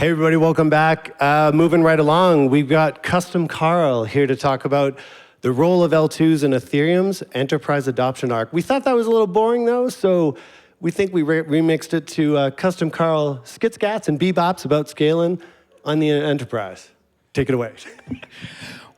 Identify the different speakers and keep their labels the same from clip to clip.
Speaker 1: Hey everybody, welcome back. Moving right along, we've got Custom Karl here to talk about the role of L2s in Ethereum's enterprise adoption arc. We thought that was a little boring though, so we think we remixed it to Custom Karl skits, gats, and bebops about scaling on the enterprise. Take it away.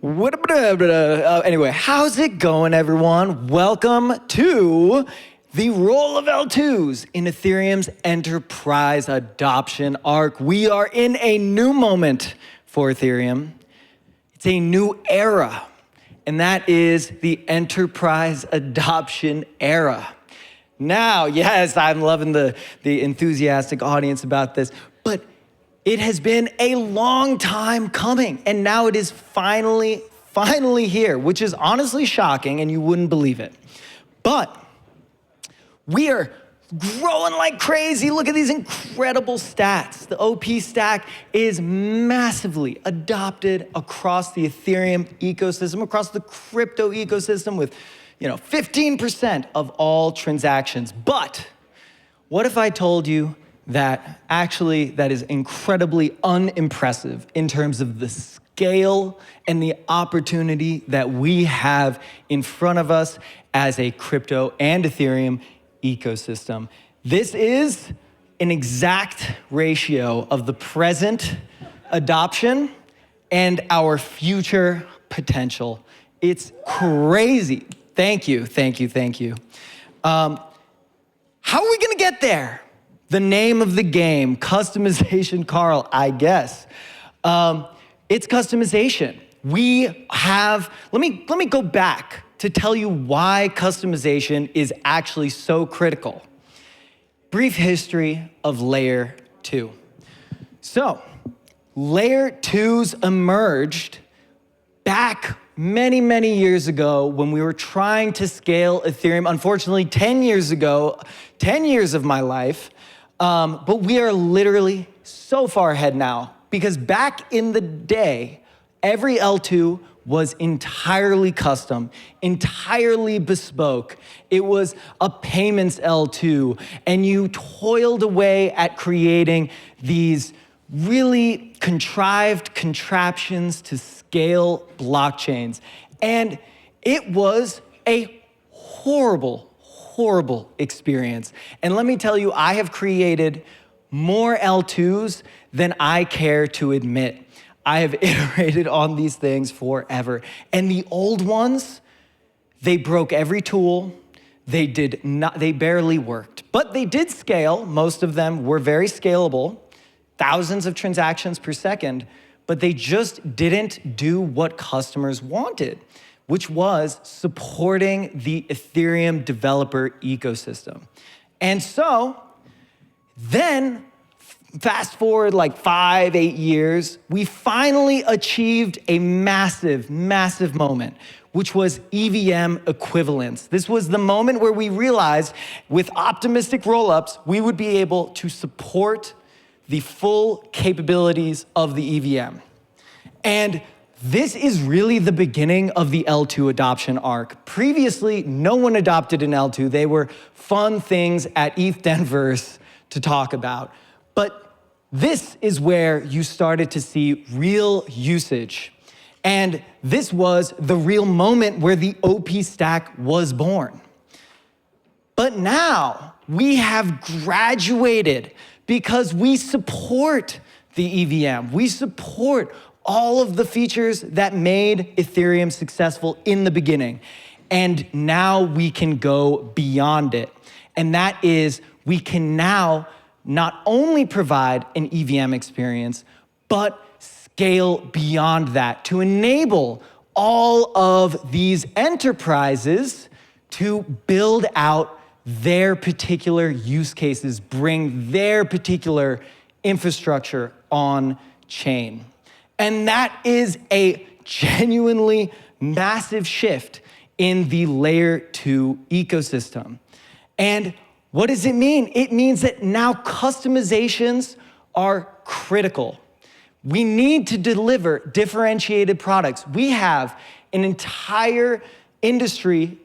Speaker 2: Anyway, how's it going, everyone? Welcome to the role of L2s in Ethereum's enterprise adoption arc. We are in a new moment for Ethereum. It's a new era, and that is the enterprise adoption era. Now, yes, I'm loving the enthusiastic audience about this, but it has been a long time coming, and now it is finally here, which is honestly shocking, and you wouldn't believe it. But we are growing like crazy. Look at these incredible stats. The OP stack is massively adopted across the Ethereum ecosystem, across the crypto ecosystem with 15% of all transactions. But what if I told you that actually that is incredibly unimpressive in terms of the scale and the opportunity that we have in front of us as a crypto and Ethereum ecosystem. This is an exact ratio of the present adoption and our future potential. It's crazy. Thank you. How are we gonna get there? The name of the game, customization, Karl, I guess. It's customization. Let me go back to tell you why customization is actually so critical. Brief history of Layer 2. So, Layer 2s emerged back many years ago when we were trying to scale Ethereum. Unfortunately, 10 years ago, 10 years of my life, but we are literally so far ahead now because back in the day, every L2 was entirely custom, entirely bespoke. It was a payments L2, and you toiled away at creating these really contrived contraptions to scale blockchains. And it was a horrible experience. And let me tell you, I have created more L2s than I care to admit. I have iterated on these things forever. And the old ones, they broke every tool. They barely worked. But they did scale. Most of them were very scalable, thousands of transactions per second, but they just didn't do what customers wanted, which was supporting the Ethereum developer ecosystem. And so then, fast forward like 5-8 years, we finally achieved a massive moment, which was EVM equivalence. This was the moment where we realized with optimistic rollups, we would be able to support the full capabilities of the EVM. And this is really the beginning of the L2 adoption arc. Previously, no one adopted an L2. They were fun things at ETHDenver to talk about. But this is where you started to see real usage. And this was the real moment where the OP stack was born. But now we have graduated because we support the EVM. We support all of the features that made Ethereum successful in the beginning. And now we can go beyond it. And that is, we can now not only provide an EVM experience, but scale beyond that to enable all of these enterprises to build out their particular use cases, bring their particular infrastructure on chain. And that is a genuinely massive shift in the Layer 2 ecosystem. And what does it mean? It means that now customizations are critical. We need to deliver differentiated products. We have an entire industry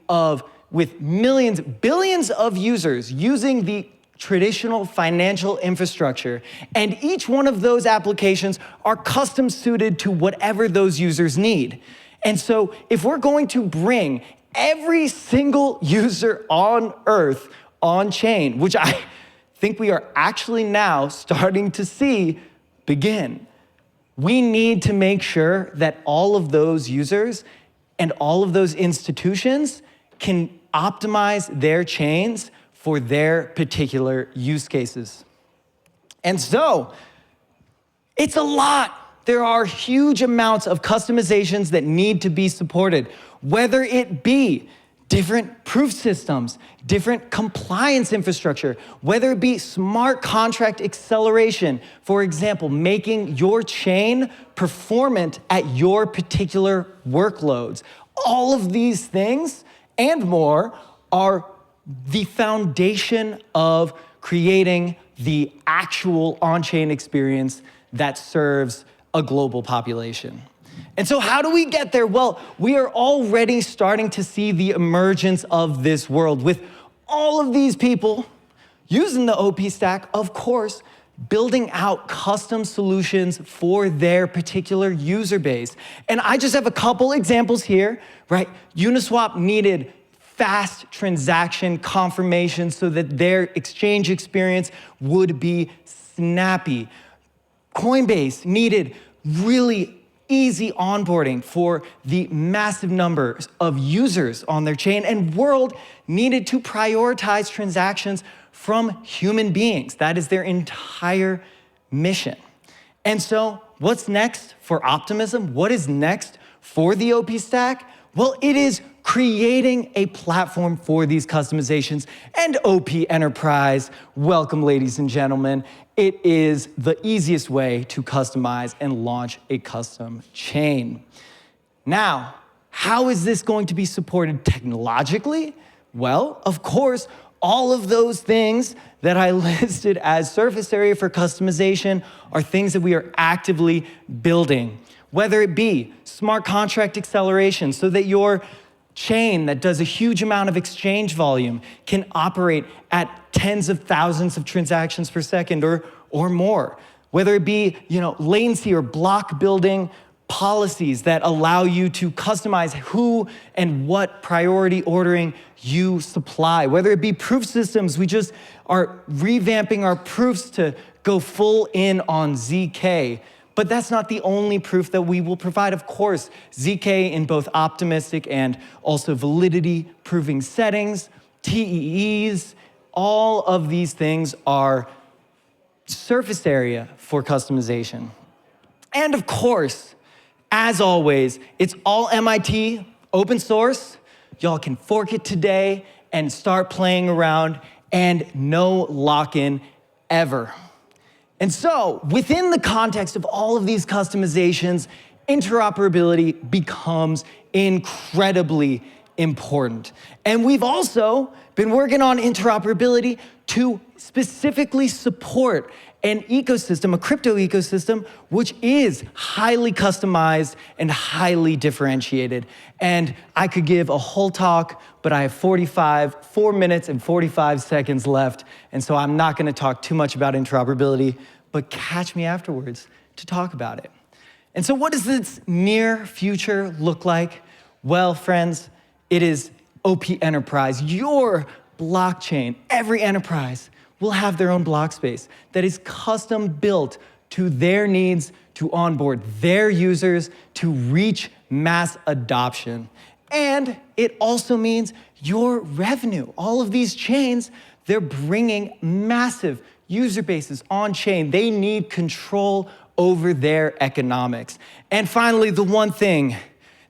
Speaker 2: with millions, billions of users using the traditional financial infrastructure. And each one of those applications are custom suited to whatever those users need. And so if we're going to bring every single user on Earth on chain, which I think we are actually now starting to see begin, we need to make sure that all of those users and all of those institutions can optimize their chains for their particular use cases. And so, it's a lot. There are huge amounts of customizations that need to be supported, whether it be different proof systems, different compliance infrastructure, whether it be smart contract acceleration, for example, making your chain performant at your particular workloads. All of these things and more are the foundation of creating the actual on-chain experience that serves a global population. And so how do we get there? Well, we are already starting to see the emergence of this world with all of these people using the OP stack, of course, building out custom solutions for their particular user base. And I just have a couple examples here, right? Uniswap needed fast transaction confirmation so that their exchange experience would be snappy. Coinbase needed really easy onboarding for the massive numbers of users on their chain, and World needed to prioritize transactions from human beings. That is their entire mission. And so what's next for Optimism? What is next for the OP stack? Well, it is creating a platform for these customizations. And OP Enterprise, welcome, ladies and gentlemen. It is the easiest way to customize and launch a custom chain. Now, how is this going to be supported technologically? Well, of course, all of those things that I listed as surface area for customization are things that we are actively building, whether it be smart contract acceleration so that your chain that does a huge amount of exchange volume can operate at tens of thousands of transactions per second or more. Whether it be, latency or block building policies that allow you to customize who and what priority ordering you supply. Whether it be proof systems, we just are revamping our proofs to go full in on ZK. But that's not the only proof that we will provide. Of course, ZK in both optimistic and also validity proving settings, TEEs, all of these things are surface area for customization. And of course, as always, it's all MIT, open source. Y'all can fork it today and start playing around, and no lock-in ever. And so, within the context of all of these customizations, interoperability becomes incredibly important. And we've also been working on interoperability to specifically support an ecosystem, a crypto ecosystem, which is highly customized and highly differentiated. And I could give a whole talk, but I have 4 minutes and 45 seconds left, and so I'm not gonna talk too much about interoperability, but catch me afterwards to talk about it. And so what does this near future look like? Well, friends, it is OP Enterprise, your blockchain. Every enterprise will have their own block space that is custom built to their needs to onboard their users to reach mass adoption. And it also means your revenue. All of these chains, they're bringing massive user bases on chain. They need control over their economics. And finally, the one thing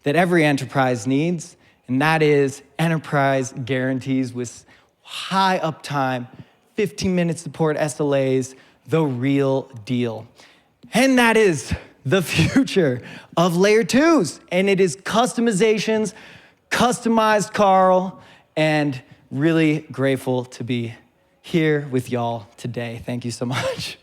Speaker 2: that every enterprise needs, and that is enterprise guarantees with high uptime, 15-minute support SLAs, the real deal. And that is the future of layer 2s. And it is customizations, customized Karl, and really grateful to be here with y'all today. Thank you so much.